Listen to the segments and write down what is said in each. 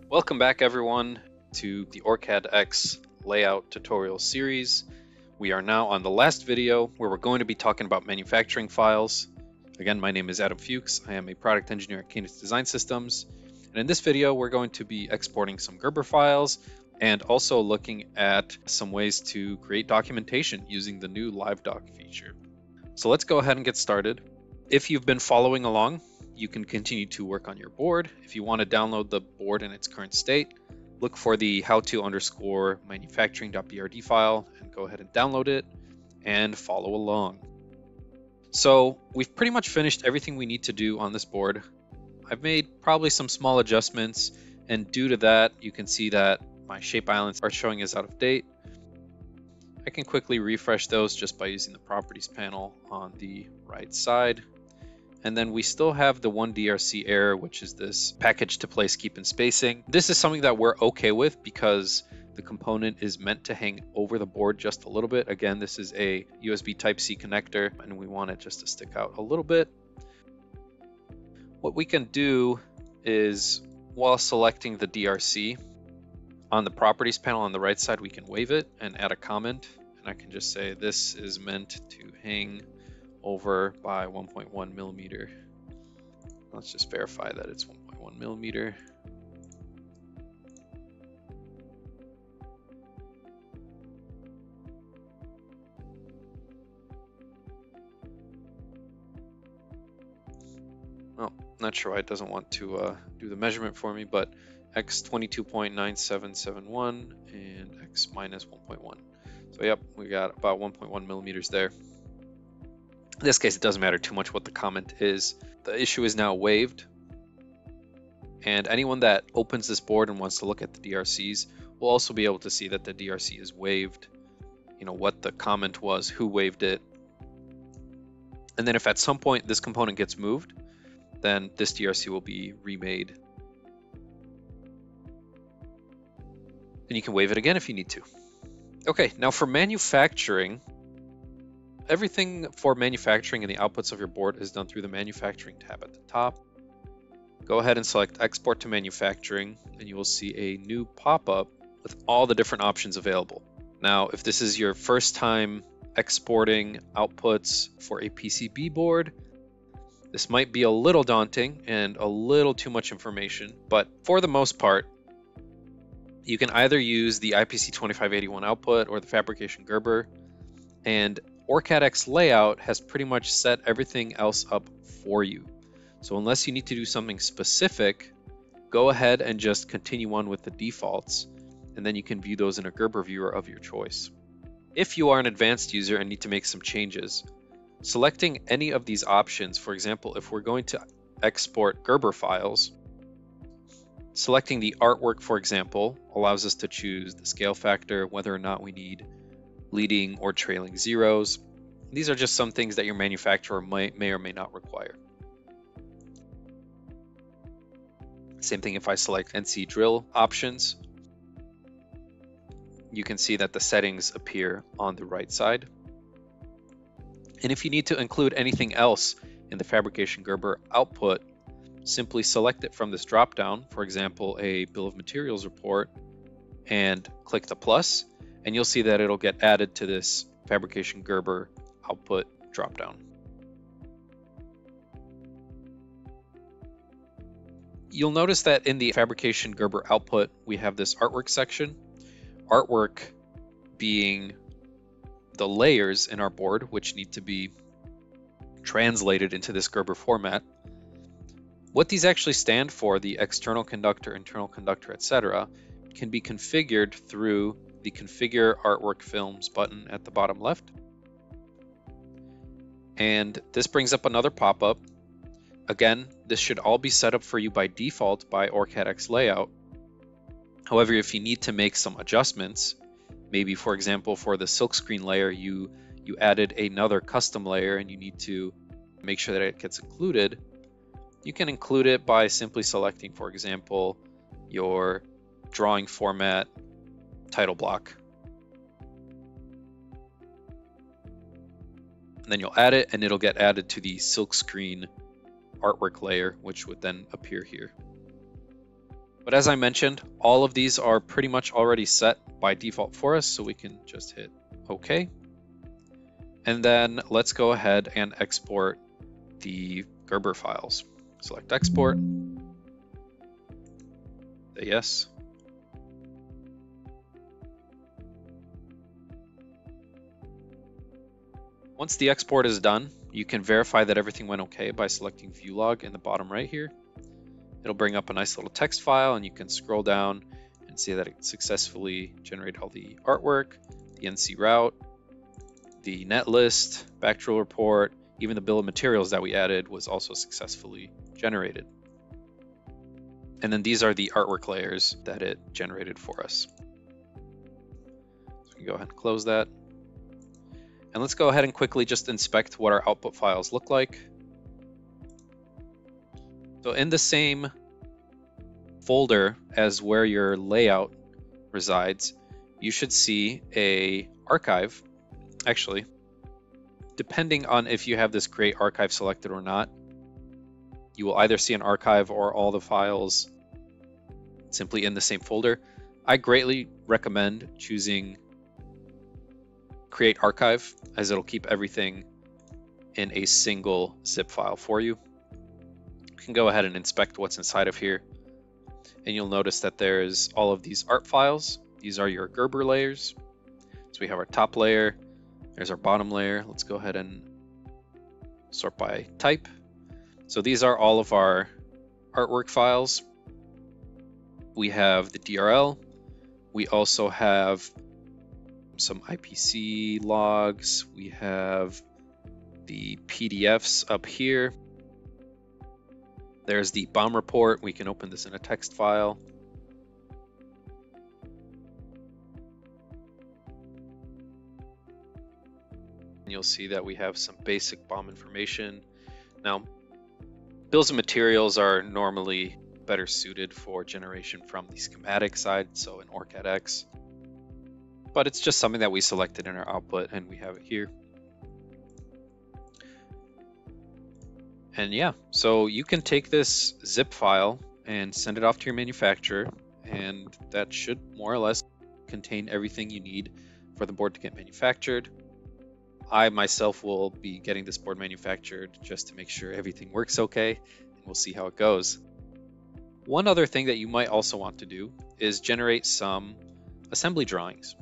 Welcome back everyone to the OrCAD X layout tutorial series. We are now on the last video where we're going to be talking about manufacturing files. Again, my name is Adam Fuchs. I am a product engineer at Cadence Design Systems. And in this video, we're going to be exporting some Gerber files and also looking at some ways to create documentation using the new LiveDOC feature. So let's go ahead and get started. If you've been following along, you can continue to work on your board. If you want to download the board in its current state, look for the how-to_manufacturing.brd file and go ahead and download it and follow along. So we've pretty much finished everything we need to do on this board. I've made probably some small adjustments, and due to that, you can see that my shape islands are showing as out of date. I can quickly refresh those just by using the properties panel on the right side. And then we still have the one DRC error, which is this package to place keep in spacing. This is something that we're okay with because the component is meant to hang over the board just a little bit. Again, this is a USB Type-C connector and we want it just to stick out a little bit. What we can do is, while selecting the DRC, on the properties panel on the right side, we can wave it and add a comment. And I can just say this is meant to hang over by 1.1 millimeter. Let's just verify that it's 1.1 millimeter. Oh, not sure why it doesn't want to do the measurement for me, but X 22.9771 and X minus 1.1. So yep, we got about 1.1 millimeters there. In this case, it doesn't matter too much what the comment is. The issue is now waived. And anyone that opens this board and wants to look at the DRCs will also be able to see that the DRC is waived, you know, what the comment was, who waived it. And then if at some point this component gets moved, then this DRC will be remade. And you can waive it again if you need to. Okay, now for manufacturing, everything for manufacturing and the outputs of your board is done through the manufacturing tab at the top. Go ahead and select export to manufacturing and you will see a new pop-up with all the different options available. Now, if this is your first time exporting outputs for a PCB board, this might be a little daunting and a little too much information, but for the most part, you can either use the IPC 2581 output or the fabrication Gerber, and OrCAD X layout has pretty much set everything else up for you. So unless you need to do something specific, go ahead and just continue on with the defaults, and then you can view those in a Gerber viewer of your choice. If you are an advanced user and need to make some changes, selecting any of these options, for example, if we're going to export Gerber files, selecting the artwork, for example, allows us to choose the scale factor, whether or not we need leading or trailing zeros. These are just some things that your manufacturer may or may not require. Same thing if I select NC drill options. You can see that the settings appear on the right side. And if you need to include anything else in the fabrication Gerber output, simply select it from this drop-down, for example, a bill of materials report, and click the plus, and you'll see that it'll get added to this fabrication Gerber output drop-down. You'll notice that in the fabrication Gerber output, we have this artwork section. Artwork being the layers in our board, which need to be translated into this Gerber format. What these actually stand for, the external conductor, internal conductor, etc., can be configured through the Configure Artwork Films button at the bottom left. And this brings up another pop-up. Again, this should all be set up for you by default by OrCAD X layout. However, if you need to make some adjustments, maybe for example for the silkscreen layer you added another custom layer and you need to make sure that it gets included, you can include it by simply selecting, for example, your drawing format title block. And then you'll add it and it'll get added to the silkscreen artwork layer, which would then appear here. But as I mentioned, all of these are pretty much already set by default for us, so we can just hit OK. And then let's go ahead and export the Gerber files. Select export, say yes. Once the export is done, you can verify that everything went okay by selecting View Log in the bottom right here. It'll bring up a nice little text file, and you can scroll down and see that it successfully generated all the artwork, the NC route, the net list, Bacterial report, even the bill of materials that we added was also successfully generated. And then these are the artwork layers that it generated for us. So we can go ahead and close that. And let's go ahead and quickly just inspect what our output files look like. So in the same folder as where your layout resides, you should see a archive. Actually, depending on if you have this Create Archive selected or not, you will either see an archive or all the files simply in the same folder. I greatly recommend choosing Create Archive, as it'll keep everything in a single zip file for you. You can go ahead and inspect what's inside of here, and you'll notice that there's all of these art files. These are your Gerber layers. So we have our top layer, there's our bottom layer. Let's go ahead and sort by type. So these are all of our artwork files. We have the DRL. We also have some IPC logs. We have the PDFs up here. There's the BOM report. We can open this in a text file. And you'll see that we have some basic BOM information. Now, bills of materials are normally better suited for generation from the schematic side, so in OrCAD X. But it's just something that we selected in our output, and we have it here. And yeah, so you can take this zip file and send it off to your manufacturer, and that should more or less contain everything you need for the board to get manufactured. I myself will be getting this board manufactured just to make sure everything works okay, and we'll see how it goes. One other thing that you might also want to do is generate some assembly drawings.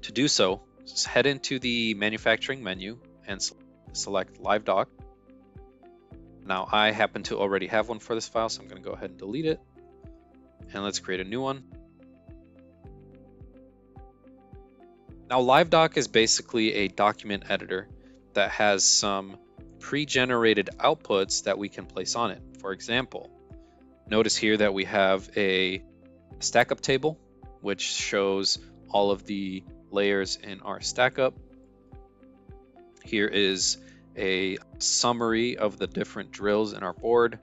To do so, just head into the manufacturing menu and select LiveDOC. Now I happen to already have one for this file, so I'm going to go ahead and delete it. And let's create a new one. Now LiveDOC is basically a document editor that has some pre-generated outputs that we can place on it. For example, notice here that we have a stack-up table, which shows all of the layers in our stack-up. Here is a summary of the different drills in our board.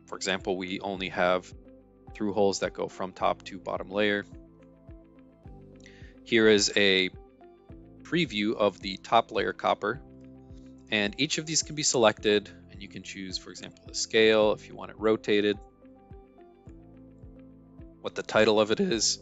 For example, we only have through holes that go from top to bottom layer. Here is a preview of the top layer copper, and each of these can be selected, and you can choose, for example, the scale, if you want it rotated, what the title of it is.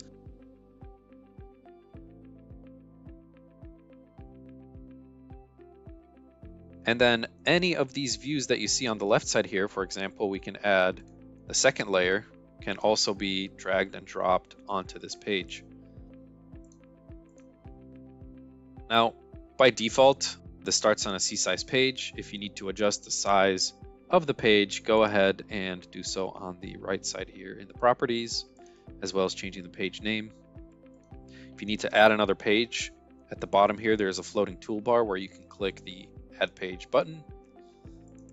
And then any of these views that you see on the left side here, for example, we can add the second layer, can also be dragged and dropped onto this page. Now, by default, this starts on a C-size page. If you need to adjust the size of the page, go ahead and do so on the right side here in the properties, as well as changing the page name. If you need to add another page, at the bottom here, there's a floating toolbar where you can click the Add Page button.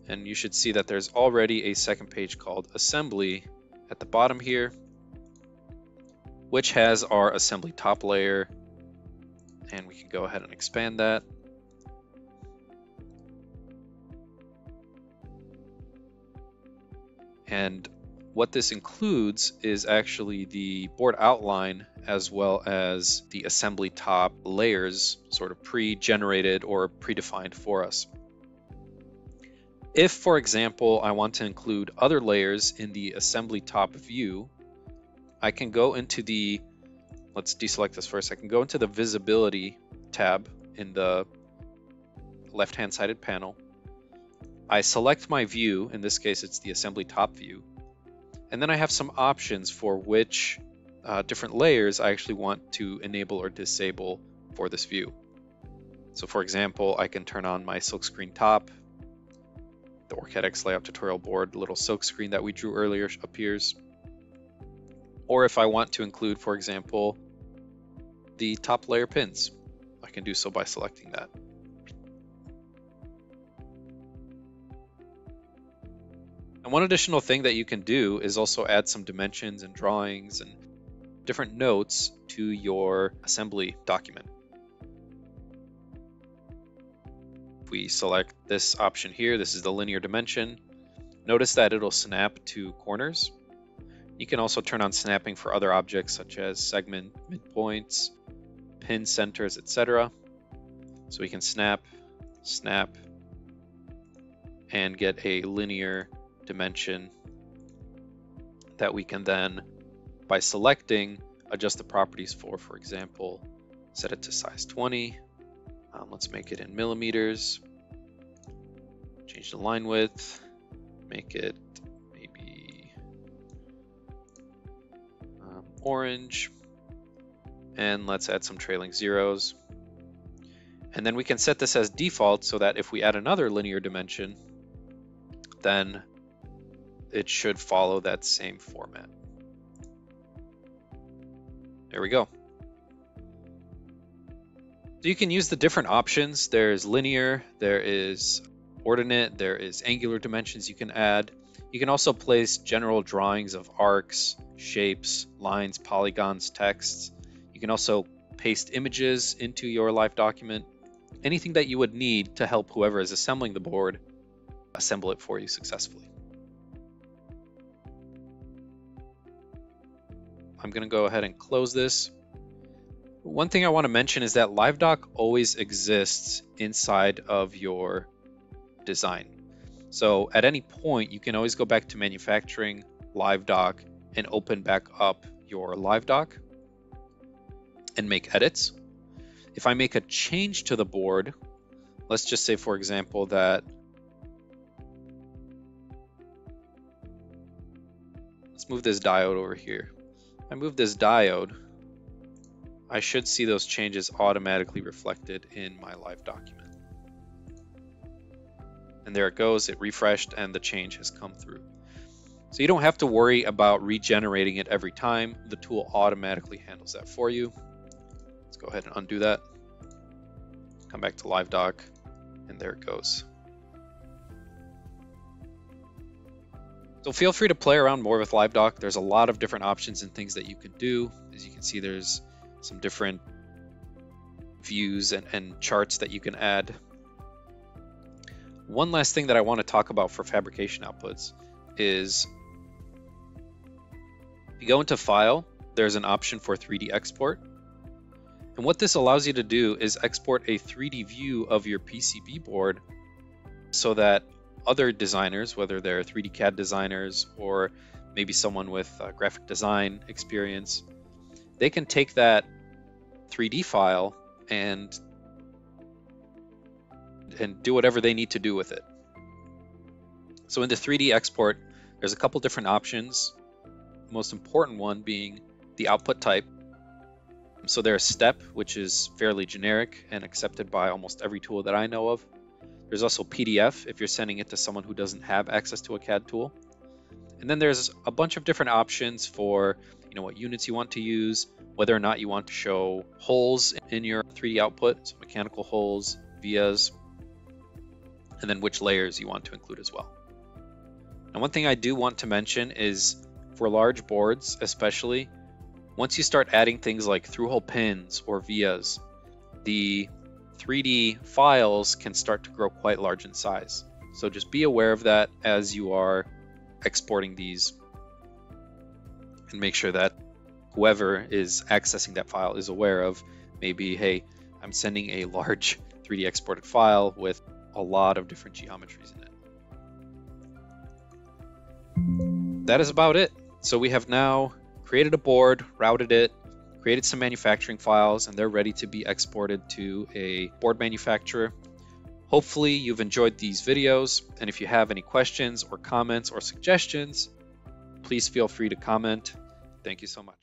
And you should see that there's already a second page called Assembly at the bottom here, which has our assembly top layer. And we can go ahead and expand that. And what this includes is actually the board outline as well as the assembly top layers sort of pre-generated or predefined for us. If, for example, I want to include other layers in the assembly top view, I can go into the, let's deselect this first, I can go into the visibility tab in the left-hand sided panel. I select my view, in this case it's the assembly top view, and then I have some options for which different layers I actually want to enable or disable for this view. So for example, I can turn on my silkscreen top, the OrCAD X layout tutorial board, the little silkscreen that we drew earlier appears. Or if I want to include, for example, the top layer pins, I can do so by selecting that. And one additional thing that you can do is also add some dimensions and drawings and different notes to your assembly document. If we select this option here, this is the linear dimension. Notice that it'll snap to corners. You can also turn on snapping for other objects such as segment midpoints, pin centers, etc. So we can snap, snap, and get a linear dimension that we can then, by selecting, adjust the properties for example, set it to size 20. Let's make it in millimeters. Change the line width, make it maybe orange, and let's add some trailing zeros. And then we can set this as default so that if we add another linear dimension, then it should follow that same format. There we go. So you can use the different options. There's linear, there is ordinate, there is angular dimensions you can add. You can also place general drawings of arcs, shapes, lines, polygons, texts. You can also paste images into your live document. Anything that you would need to help whoever is assembling the board assemble it for you successfully. I'm going to go ahead and close this. One thing I want to mention is that LiveDOC always exists inside of your design. So at any point, you can always go back to manufacturing, LiveDOC, and open back up your LiveDOC and make edits. If I make a change to the board, let's just say, for example, that let's move this diode over here. If I move this diode, I should see those changes automatically reflected in my live document. And there it goes, it refreshed and the change has come through. So you don't have to worry about regenerating it every time. The tool automatically handles that for you. Let's go ahead and undo that. Come back to LiveDOC, and there it goes. So feel free to play around more with LiveDOC. There's a lot of different options and things that you can do. As you can see, there's some different views and charts that you can add. One last thing that I want to talk about for fabrication outputs is if you go into File, there's an option for 3D export. And what this allows you to do is export a 3D view of your PCB board so that other designers, whether they're 3D CAD designers or maybe someone with graphic design experience, they can take that 3D file and do whatever they need to do with it. So in the 3D export, there's a couple different options. The most important one being the output type. So there's STEP, which is fairly generic and accepted by almost every tool that I know of. There's also PDF if you're sending it to someone who doesn't have access to a CAD tool. And then there's a bunch of different options for what units you want to use, whether or not you want to show holes in your 3D output, so mechanical holes, vias, and then which layers you want to include as well. Now, one thing I do want to mention is for large boards, especially, once you start adding things like through-hole pins or vias, the 3D files can start to grow quite large in size. So just be aware of that as you are exporting these, and make sure that whoever is accessing that file is aware of maybe, hey, I'm sending a large 3D exported file with a lot of different geometries in it. that is about it. So we have now created a board, routed it, created some manufacturing files, and they're ready to be exported to a board manufacturer. Hopefully you've enjoyed these videos, and if you have any questions or comments or suggestions, please feel free to comment. Thank you so much.